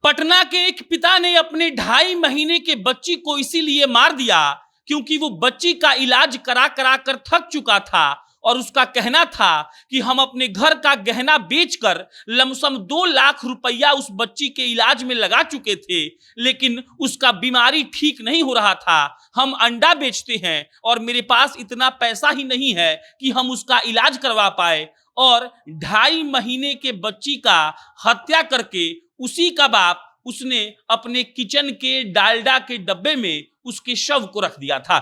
पटना के एक पिता ने अपने 2.5 महीने के बच्ची को इसीलिए मार दिया क्योंकि वो बच्ची का इलाज करा करा कर थक चुका था और उसका कहना था कि हम अपने घर का गहना बेचकर लमसम 2 लाख रुपया उस बच्ची के इलाज में लगा चुके थे, लेकिन उसका बीमारी ठीक नहीं हो रहा था। हम अंडा बेचते हैं और मेरे पास इतना पैसा ही नहीं है कि हम उसका इलाज करवा पाए, और 2.5 महीने के बच्ची का हत्या करके उसी का बाप उसने अपने किचन के डालडा के डब्बे में उसके शव को रख दिया था।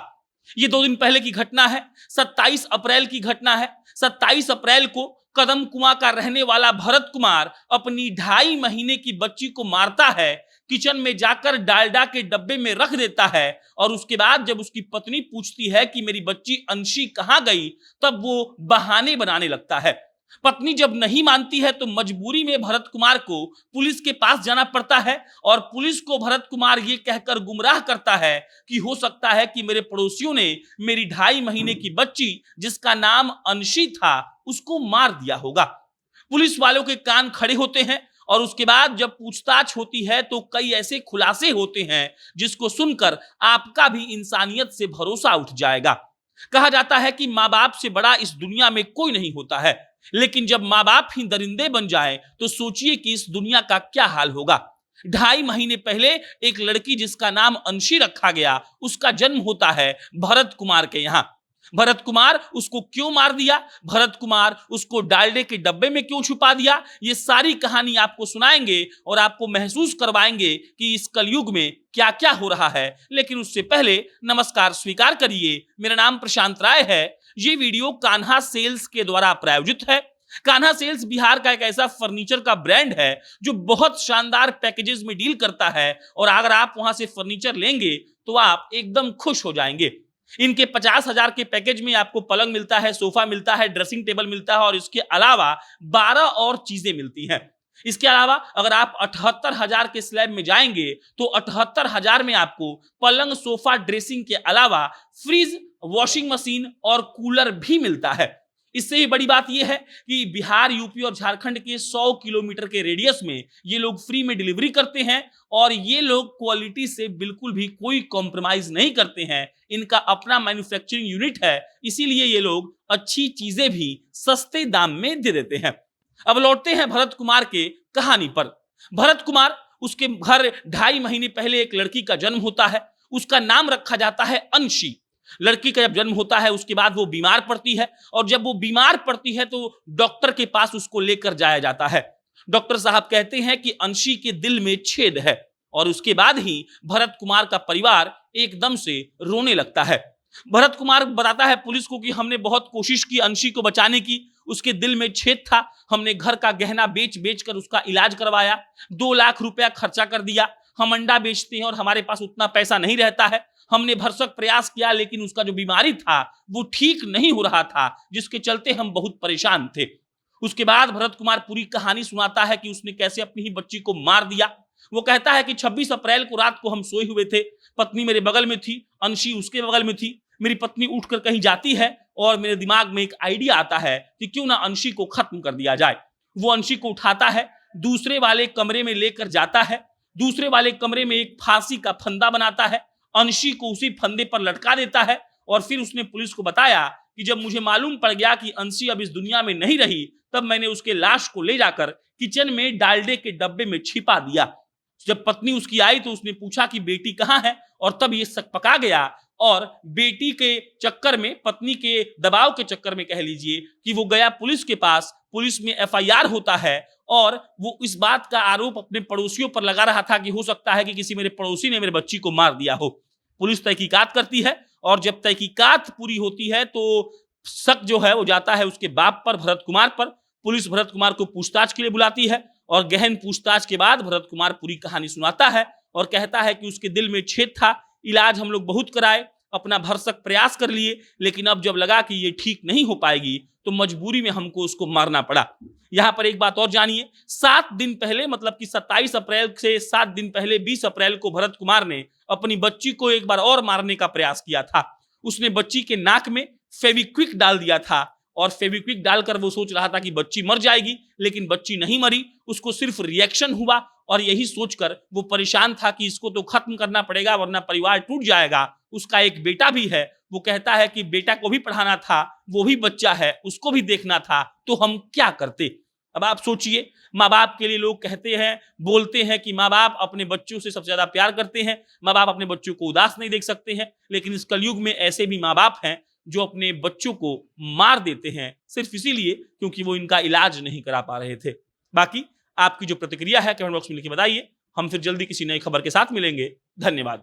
ये 2 दिन पहले की घटना है, 27 अप्रैल की घटना है। 27 अप्रैल को कदम कुआं का रहने वाला भरत कुमार अपनी 2.5 महीने की बच्ची को मारता है, किचन में जाकर डालडा के डब्बे में रख देता है, और उसके बाद जब उसकी पत्नी पूछती है कि मेरी बच्ची अंशी कहां गई, तब वो बहाने बनाने लगता है। पत्नी जब नहीं मानती है तो मजबूरी में भरत कुमार को पुलिस के पास जाना पड़ता है, और पुलिस को भरत कुमार ये कहकर गुमराह करता है कि हो सकता है कि मेरे पड़ोसियों ने मेरी 2.5 महीने की बच्ची जिसका नाम अंशी था उसको मार दिया होगा। पुलिस वालों के कान खड़े होते हैं, और उसके बाद जब पूछताछ होती है तो कई ऐसे खुलासे होते हैं जिसको सुनकर आपका भी इंसानियत से भरोसा उठ जाएगा। कहा जाता है कि माँ बाप से बड़ा इस दुनिया में कोई नहीं होता है, लेकिन जब माँ बाप ही दरिंदे बन जाए तो सोचिए कि इस दुनिया का क्या हाल होगा। 2.5 महीने पहले एक लड़की जिसका नाम अंशी रखा गया, उसका जन्म होता है भरत कुमार के यहाँ। भरत कुमार उसको क्यों मार दिया, भरत कुमार उसको डालडे के डब्बे में क्यों छुपा दिया, ये सारी कहानी आपको सुनाएंगे और आपको महसूस करवाएंगे कि इस कलयुग में क्या क्या हो रहा है। लेकिन उससे पहले नमस्कार स्वीकार करिए, मेरा नाम प्रशांत राय है। ये वीडियो कान्हा सेल्स के द्वारा प्रायोजित है। कान्हा सेल्स बिहार का एक ऐसा फर्नीचर का ब्रांड है जो बहुत शानदार पैकेजेस में डील करता है, और अगर आप वहां से फर्नीचर लेंगे तो आप एकदम खुश हो जाएंगे। इनके 50,000 के पैकेज में आपको पलंग मिलता है, सोफा मिलता है, ड्रेसिंग टेबल मिलता है, और इसके अलावा 12 और चीजें मिलती हैं। इसके अलावा अगर आप 78,000 के स्लैब में जाएंगे तो 78,000 में आपको पलंग, सोफा, ड्रेसिंग के अलावा फ्रिज, वॉशिंग मशीन और कूलर भी मिलता है। इससे भी बड़ी बात यह है कि बिहार, यूपी और झारखंड के 100 किलोमीटर के रेडियस में ये लोग फ्री में डिलीवरी करते हैं, और ये लोग क्वालिटी से बिल्कुल भी कोई कॉम्प्रोमाइज नहीं करते हैं। इनका अपना मैन्युफैक्चरिंग यूनिट है, इसीलिए ये लोग अच्छी चीजें भी सस्ते दाम में दे देते हैं। अब लौटते हैं भरत कुमार के कहानी पर। भरत कुमार, उसके घर 2.5 महीने पहले एक लड़की का जन्म होता है, उसका नाम रखा जाता है अंशी। लड़की का जब जन्म होता है उसके बाद वो बीमार पड़ती है, और जब वो बीमार पड़ती है तो डॉक्टर के पास उसको लेकर जाया जाता है। डॉक्टर साहब कहते हैं कि अंशी के दिल में छेद है, और उसके बाद ही भरत कुमार का परिवार एकदम से रोने लगता है। भरत कुमार बताता है पुलिस को कि हमने बहुत कोशिश की अंशी को बचाने की, उसके दिल में छेद था, हमने घर का गहना बेच बेच कर उसका इलाज करवाया, 2 लाख रुपया खर्चा कर दिया। हम अंडा बेचते हैं और हमारे पास उतना पैसा नहीं रहता है। हमने भरसक प्रयास किया, लेकिन उसका जो बीमारी था वो ठीक नहीं हो रहा था, जिसके चलते हम बहुत परेशान थे। उसके बाद भरत कुमार पूरी कहानी सुनाता है कि उसने कैसे अपनी ही बच्ची को मार दिया। वो कहता है कि 26 अप्रैल को रात को हम सोए हुए थे, पत्नी मेरे बगल में थी, अंशी उसके बगल में थी। मेरी पत्नी उठकर कहीं जाती है और मेरे दिमाग में एक आइडिया आता है कि क्यों ना अंशी को खत्म कर दिया जाए। वो अंशी को उठाता है, दूसरे वाले कमरे में लेकर जाता है, दूसरे वाले कमरे में एक फांसी का फंदा बनाता है, अंशी को उसी फंदे पर लटका देता है, और फिर उसने पुलिस को बताया कि जब मुझे मालूम पड़ गया कि अंशी अब इस दुनिया में नहीं रही, तब मैंने उसके लाश को ले जाकर किचन में डालडे के डब्बे में छिपा दिया। जब पत्नी उसकी आई तो उसने पूछा कि बेटी कहाँ है, और तब ये शक पका गया, और बेटी के चक्कर में, पत्नी के दबाव के चक्कर में कह लीजिए कि वो गया पुलिस के पास। पुलिस में FIR होता है, और वो इस बात का आरोप अपने पड़ोसियों पर लगा रहा था कि हो सकता है कि किसी मेरे पड़ोसी ने मेरे बच्ची को मार दिया हो। पुलिस तहकीकात करती है, और जब तहकीकात पूरी होती है तो शक जो है वो जाता है उसके बाप पर, भरत कुमार पर। पुलिस भरत कुमार को पूछताछ के लिए बुलाती है, और गहन पूछताछ के बाद भरत कुमार पूरी कहानी सुनाता है और कहता है कि उसके दिल में छेद था, इलाज हम लोग बहुत कराए, अपना भरसक प्रयास कर लिए, लेकिन अब जब लगा कि ये ठीक नहीं हो पाएगी तो मजबूरी में हमको उसको मारना पड़ा। यहां पर एक बात और जानिए, 7 दिन पहले, मतलब कि 27 अप्रैल से 7 दिन पहले 20 अप्रैल को भरत कुमार ने अपनी बच्ची को एक बार और मारने का प्रयास किया था। उसने बच्ची के नाक में फेविक्विक डाल दिया था, और फेविक्विक डालकर वो सोच रहा था कि बच्ची मर जाएगी, लेकिन बच्ची नहीं मरी, उसको सिर्फ रिएक्शन हुआ और यही सोचकर वो परेशान था कि इसको तो खत्म करना पड़ेगा वरना परिवार टूट जाएगा। उसका एक बेटा भी है, वो कहता है कि बेटा को भी पढ़ाना था, वो भी बच्चा है, उसको भी देखना था, तो हम क्या करते। अब आप सोचिए, माँ बाप के लिए लोग कहते हैं, बोलते हैं कि माँ बाप अपने बच्चों से सबसे ज्यादा प्यार करते हैं, माँ बाप अपने बच्चों को उदास नहीं देख सकते हैं, लेकिन इस कलयुग में ऐसे भी माँ बाप हैं जो अपने बच्चों को मार देते हैं सिर्फ इसीलिए क्योंकि वो इनका इलाज नहीं करा पा रहे थे। बाकी आपकी जो प्रतिक्रिया है कमेंट बॉक्स में लिख के बताइए। हम फिर जल्दी किसी नई खबर के साथ मिलेंगे। धन्यवाद।